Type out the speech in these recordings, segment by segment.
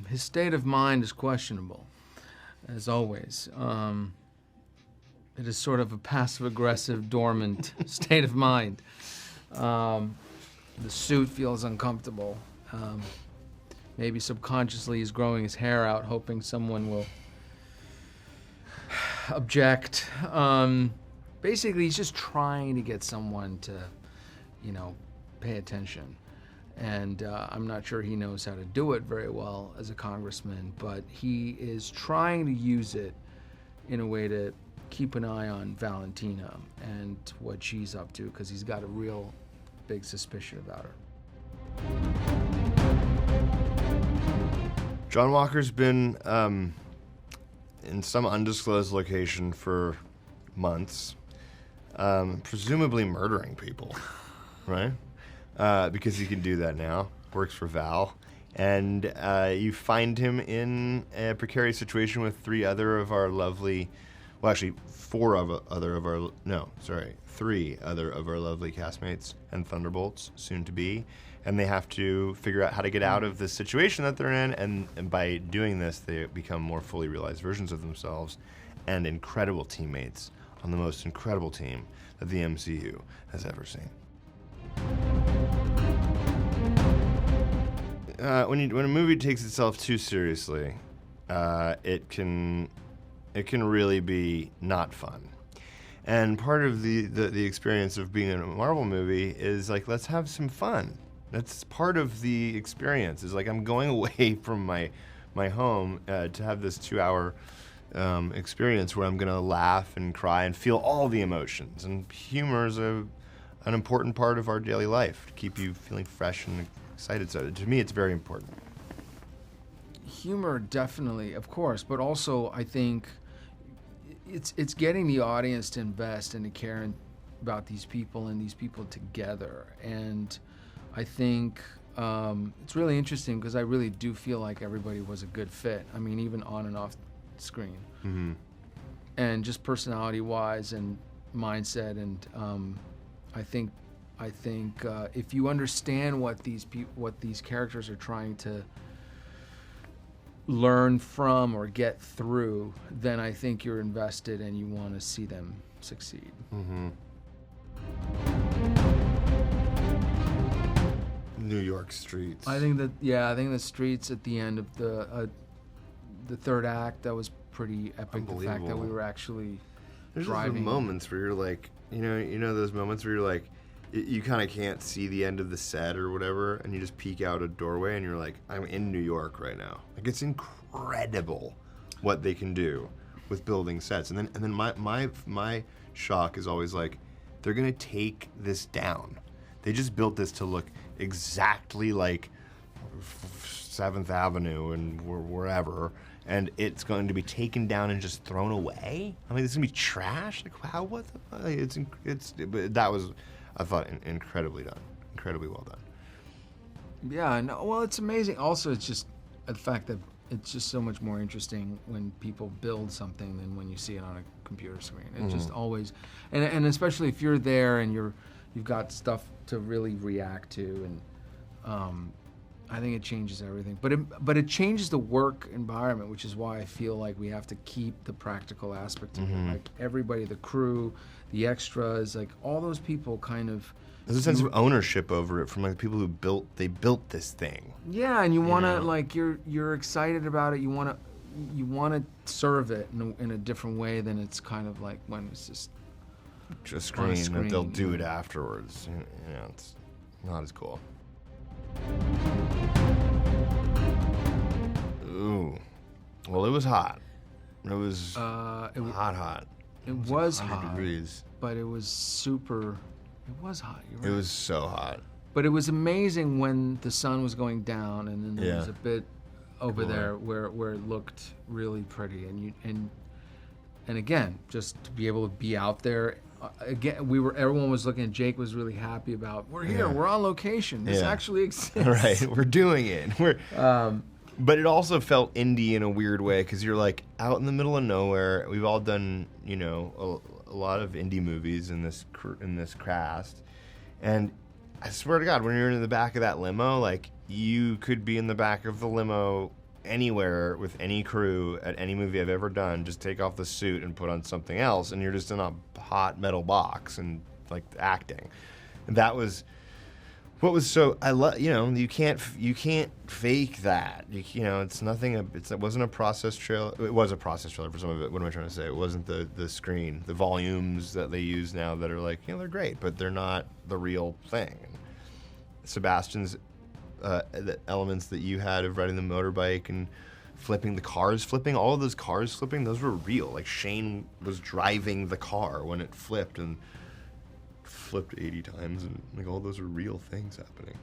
His state of mind is questionable, as always. It is sort of a passive-aggressive, dormant state of mind. The suit feels uncomfortable. Maybe subconsciously he's growing his hair out, hoping someone will object. Basically, he's just trying to get someone to, pay attention. And I'm not sure he knows how to do it very well as a congressman, but he is trying to use it in a way to keep an eye on Valentina and what she's up to, because he's got a real big suspicion about her. John Walker's been in some undisclosed location for months, presumably murdering people, right? Because he can do that now. Works for Val. And you find him in a precarious situation with three other of our lovely castmates and Thunderbolts, soon to be. And they have to figure out how to get out of the situation that they're in, and by doing this, they become more fully realized versions of themselves and incredible teammates on the most incredible team that the MCU has ever seen. When a movie takes itself too seriously, it can really be not fun. And part of the experience of being in a Marvel movie is like, let's have some fun. That's part of the experience. Is like, I'm going away from my home to have this 2-hour experience where I'm gonna laugh and cry and feel all the emotions. And humor is an important part of our daily life to keep you feeling fresh and excited. So to me, it's very important. Humor, definitely, of course, but also I think it's getting the audience to invest and to care about these people and these people together. And I think it's really interesting because I really do feel like everybody was a good fit. I mean, even on and off screen. Mm-hmm. And just personality-wise and mindset, and I think if you understand what these characters are trying to learn from or get through, then I think you're invested and you want to see them succeed. Mm-hmm. New York streets. I think the streets at the end of the third act, that was pretty epic. The fact that we were actually driving. There's moments where you're like, you know those moments where you're like, you kind of can't see the end of the set or whatever, and you just peek out a doorway and you're like, I'm in New York right now. Like, it's incredible what they can do with building sets. And then my shock is always like, they're gonna take this down. They just built this to look exactly like 7th Avenue and wherever, and it's going to be taken down and just thrown away. I mean, it's gonna be trash. Like, how? What? But that was, I thought, incredibly well done. Yeah, no, well, it's amazing. Also, it's just the fact that it's just so much more interesting when people build something than when you see it on a computer screen. It's just always, and especially if you're there and you've got stuff to really react to, and I think it changes everything. But it changes the work environment, which is why I feel like we have to keep the practical aspect of it. Like, everybody, the crew, the extras, like all those people kind of. There's a sense of ownership over it from like the people who built this thing. Yeah, and you want to like you're excited about it. You want to serve it in a different way than it's kind of like when it's just screen and they'll do it afterwards. It's not as cool. Ooh, well, it was hot. It was hot. It was 100 hot degrees, but it was super. It was hot. You're right. It was so hot. But it was amazing when the sun was going down, and then there was a bit over there where it looked really pretty, and again, just to be able to be out there. Again, everyone was looking at Jake, was really happy about, we're here, we're on location. This actually exists. Right, we're doing it. But it also felt indie in a weird way, because you're like out in the middle of nowhere. We've all done, a lot of indie movies in this cast, and I swear to God, when you're in the back of that limo, like, you could be in the back of the limo anywhere with any crew at any movie I've ever done. Just take off the suit and put on something else, and you're just in a hot metal box and, like, acting. And that was what was so, I love, you know, you can't fake that. You know, it's nothing, it wasn't a process trailer. It was a process trailer for some of it. What am I trying to say? It wasn't the screen, the volumes that they use now that are like, you know, they're great, but they're not the real thing. Sebastian's the elements that you had of riding the motorbike and flipping the cars, all of those cars flipping, those were real. Like, Shane was driving the car when it flipped and flipped 80 times, and like all those are real things happening.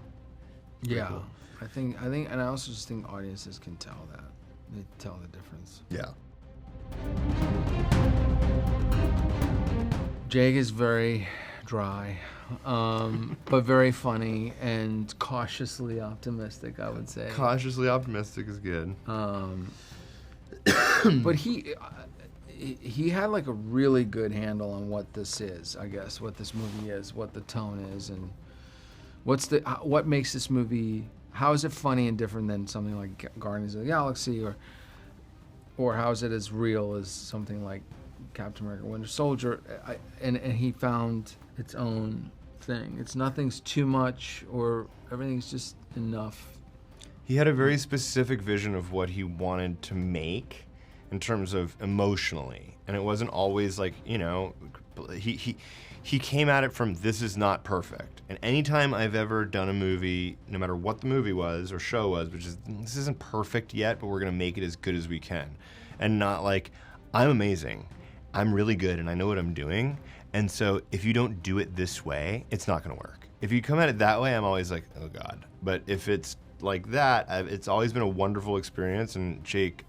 Yeah, cool. I think, and I also just think audiences can tell that. They tell the difference. Yeah. Jake is very dry, but very funny and cautiously optimistic, I would say. Cautiously optimistic is good. But he had like a really good handle on what this is, I guess, what this movie is, what the tone is, and what makes this movie, how is it funny and different than something like Guardians of the Galaxy, or how is it as real as something like Captain America Winter Soldier, and he found its own thing. Nothing's too much or everything's just enough. He had a very specific vision of what he wanted to make in terms of emotionally, and it wasn't always like, you know, he came at it from, this is not perfect. And anytime I've ever done a movie, no matter what the movie was or show was, which is, this isn't perfect yet, but we're gonna make it as good as we can, and not like, I'm amazing, I'm really good, and I know what I'm doing, and so if you don't do it this way, it's not gonna work. If you come at it that way, I'm always like, oh God. But if it's like that, it's always been a wonderful experience, and Jake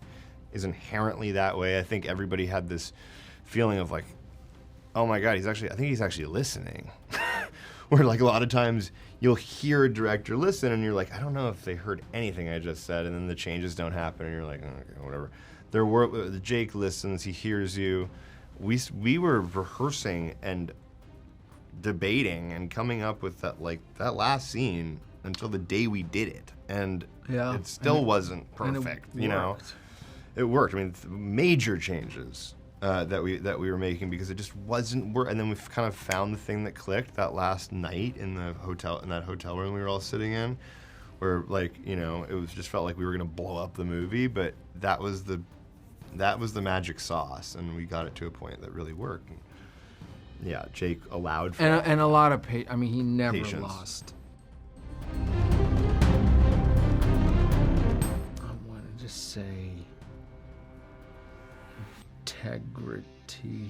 is inherently that way. I think everybody had this feeling of like, oh my God, I think he's actually listening. Where like a lot of times you'll hear a director listen and you're like, I don't know if they heard anything I just said, and then the changes don't happen and you're like, okay, whatever. Jake listens, he hears you. We were rehearsing and debating and coming up with that last scene until the day we did it. And it still wasn't perfect, you know? It worked. I mean, major changes that we were making because it just wasn't work. And then we've kind of found the thing that clicked that last night in that hotel room we were all sitting in, where like, you know, it was just felt like we were gonna blow up the movie, but that was the magic sauce, and we got it to a point that really worked. And yeah, Jake allowed for and a lot of I mean, he never patience. Lost. I want to just say integrity.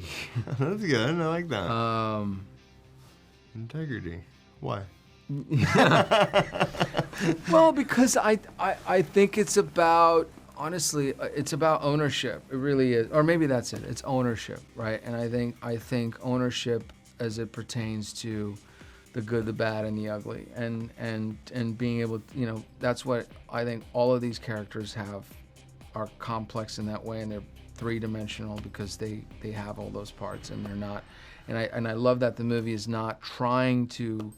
That's good. I like that. Integrity. Why? Well, because I think it's about, honestly, it's about ownership. It really is. Or maybe that's it. It's ownership, right? And I think ownership as it pertains to the good, the bad, and the ugly. And being able to, you know, that's what I think all of these characters are complex in that way, and they're three-dimensional because they have all those parts, and they're not. And I love that the movie is not trying to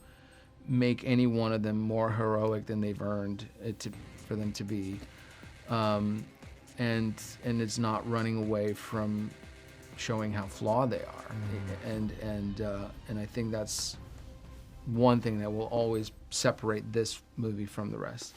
make any one of them more heroic than they've earned it for them to be. And it's not running away from showing how flawed they are. And I think that's one thing that will always separate this movie from the rest.